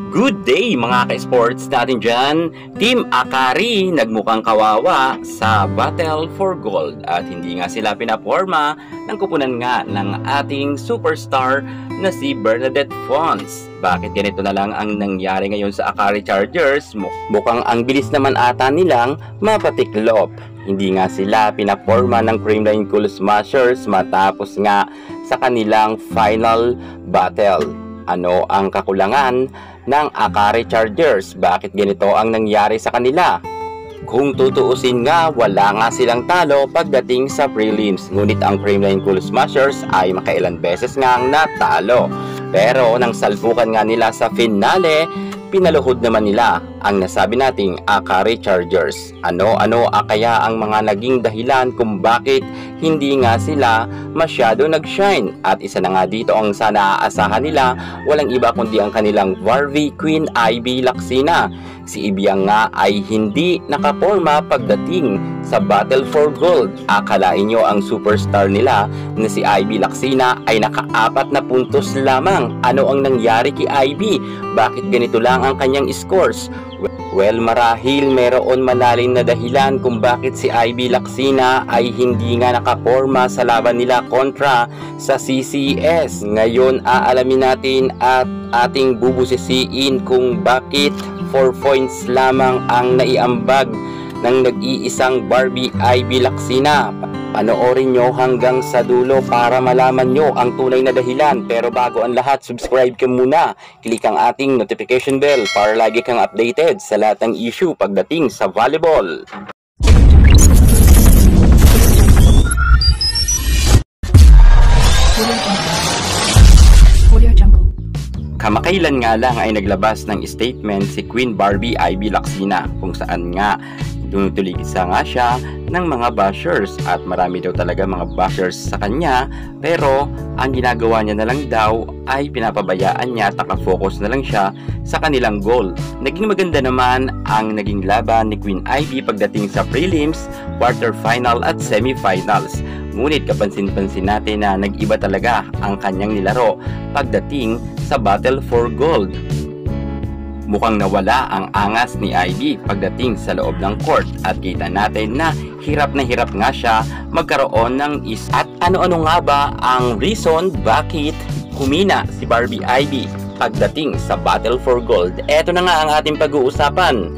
Good day mga ka-sports natin dyan. Team Akari nagmukhang kawawa sa Battle for Gold at hindi nga sila pinaporma ng kupunan nga ng ating superstar na si Bernadette Fons. Bakit ganito na lang ang nangyari ngayon sa Akari Chargers? Mukhang ang bilis naman ata nilang mapatiklop. Hindi nga sila pinaporma ng Creamline Cool Smashers matapos nga sa kanilang final battle. Ano ang kakulangan ng Akari Chargers? Bakit ganito ang nangyari sa kanila? Kung tutuusin nga, wala nga silang talo pagdating sa prelims. Ngunit ang Creamline Cool Smashers ay makailan beses nga ang natalo. Pero nang salpukan nga nila sa finale, pinaluhod naman nila ang nasabi nating Akari Chargers. Ano-ano kaya ang mga naging dahilan kung bakit hindi nga sila masyado nag-shine? At isa na nga dito ang sana aasahan nila, walang iba kundi ang kanilang Varsity Queen Ivy Lacsina. Si Ibiang nga ay hindi nakaporma pagdating sa Battle for Gold. Akalain nyo ang superstar nila na si Ivy Lacsina ay naka-4 na puntos lamang. Ano ang nangyari kay Ivy? Bakit ganito lang ang kanyang scores? Well, marahil meron malalim na dahilan kung bakit si Ivy Lacsina ay hindi nga nakaporma sa laban nila kontra sa CCS. Ngayon aalamin natin at ating bubusisiin kung bakit 4 points lamang ang naiambag ng nag-iisang Barbie Ivy Lacsina. Panoorin nyo hanggang sa dulo para malaman nyo ang tunay na dahilan. Pero bago ang lahat, subscribe ka muna. Click ang ating notification bell para lagi kang updated sa lahat ng issue pagdating sa volleyball. Kamakailan nga lang ay naglabas ng statement si Queen Barbie Ivy Lacsina kung saan nga tuligisa nga siya ng mga bashers at marami daw talaga mga bashers sa kanya, pero ang ginagawa niya na lang daw ay pinapabayaan niya at nakafocus na lang siya sa kanilang goal. Naging maganda naman ang naging laban ni Queen Ivy pagdating sa prelims, quarterfinal at semifinals. Ngunit kapansin-pansin natin na nag-iba talaga ang kanyang nilaro pagdating sa Battle for Gold. Mukhang nawala ang angas ni Ivy pagdating sa loob ng court at kita natin na hirap nga siya magkaroon ng At ano-ano nga ba ang reason bakit humina si Barbie Ivy pagdating sa Battle for Gold? Eto na nga ang ating pag-uusapan.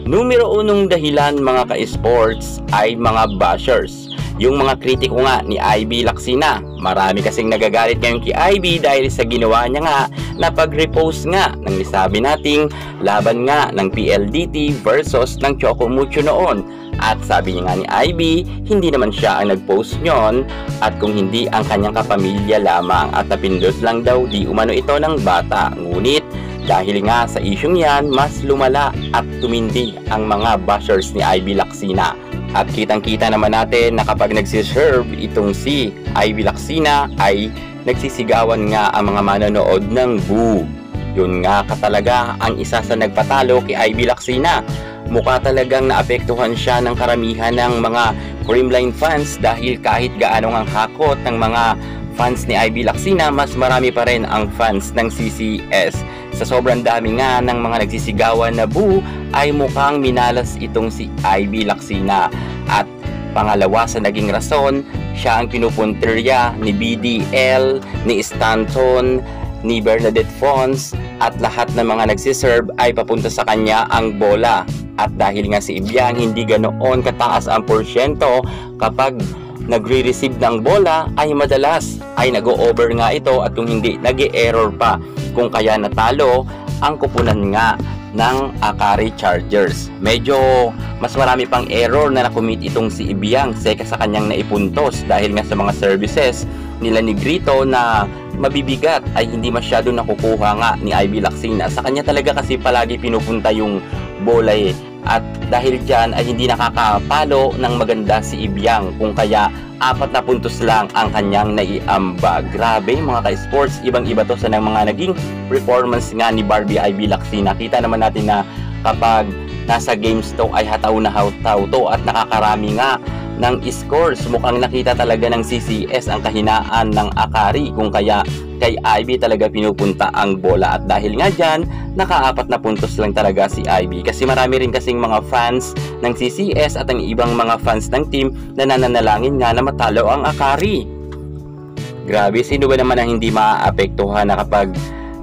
Numero 1 dahilan mga ka-sports ay mga bashers. Yung mga kritiko nga ni Ivy Lacsina. Marami kasing nagagalit ngayon kay Ivy dahil sa ginawa niya nga na pag-repost nga ng nisabi nating laban nga ng PLDT versus ng Choco Mucho noon. At sabi niya nga ni Ivy, hindi naman siya ang nag-post nyon at kung hindi ang kanyang kapamilya lamang at napindot lang daw di umano ito ng bata. Ngunit dahil nga sa isyong yan, mas lumala at tumindi ang mga bashers ni Ivy Lacsina. At kitang-kita naman natin na kapag nagsiserve itong si Ivy Lacsina ay nagsisigawan nga ang mga manonood ng boo. Yun nga katalaga ang isa sa nagpatalo kay Ivy Lacsina. Mukha talagang naapektuhan siya ng karamihan ng mga Creamline fans dahil kahit gaano ang hakot ng mga fans ni Ivy Lacsina, mas marami pa rin ang fans ng CCS. Sa sobrang dami nga ng mga nagsisigawan na boo ay mukhang minalas itong si Ivy Lacsina. At pangalawa sa naging rason, siya ang pinupuntirya ni BDL, ni Stanton, ni Bernadette Fons at lahat ng mga nagsiserve ay papunta sa kanya ang bola. At dahil nga si Ibiang hindi ganoon kataas ang porsyento kapag nagre-receive ng bola ay madalas ay nag-o-over nga ito at kung hindi nag-e-error pa, kung kaya natalo ang kupunan nga ng Akari Chargers. Medyo mas marami pang error na nakumit itong si Ibiang seka sa kanyang naipuntos dahil nga sa mga services nila ni Grito na mabibigat ay hindi masyado nakukuha nga ni Ivy Lacsina. Sa kanya talaga kasi palagi pinupunta yung bola at dahil dyan ay hindi nakakapalo ng maganda si Ibiang, kung kaya 4 na puntos lang ang kanyang naiambag. Grabe mga ka-sports, ibang-iba to sa mga naging performance nga ni Barbie Ivy Lacsina. Kita naman natin na kapag nasa games to ay hataw na hataw to at nakakarami nga ng scores. Mukhang nakita talaga ng CCS ang kahinaan ng Akari kung kaya kay Ivy talaga pinupunta ang bola, at dahil nga dyan naka-4 na puntos lang talaga si Ivy kasi marami rin kasing mga fans ng CCS at ang ibang mga fans ng team na nananalangin nga na matalo ang Akari. Grabe, sino ba naman ang hindi maaapektuhan na kapag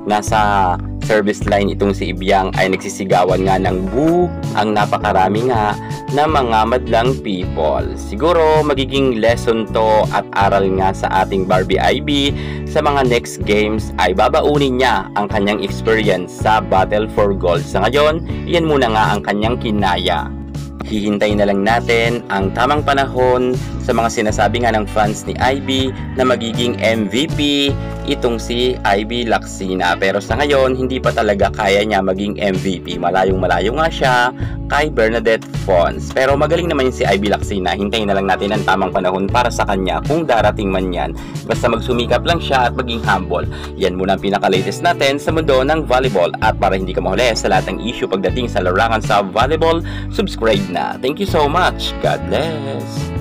nasa service line itong si Ibiang ay nagsisigawan nga ng boo ang napakarami nga na mga madlang people. Siguro magiging lesson to at aral nga sa ating Barbie IB. Sa mga next games ay babaunin niya ang kanyang experience sa Battle for Gold. Sa ngayon, iyan muna nga ang kanyang kinaya. Hihintayin na lang natin ang tamang panahon sa mga sinasabi nga ng fans ni Ivy na magiging MVP itong si Ivy Lacsina. Pero sa ngayon, hindi pa talaga kaya niya maging MVP. Malayong-malayo nga siya kay Bernadette Fons. Pero magaling naman yung si Ivy Lacsina. Hintayin na lang natin ang tamang panahon para sa kanya kung darating man yan. Basta magsumikap lang siya at maging humble. Yan muna ang pinaka-latest natin sa mundo ng volleyball. At para hindi ka mahuli sa lahat ng issue pagdating sa larangan sa volleyball, subscribe na. Thank you so much. God bless.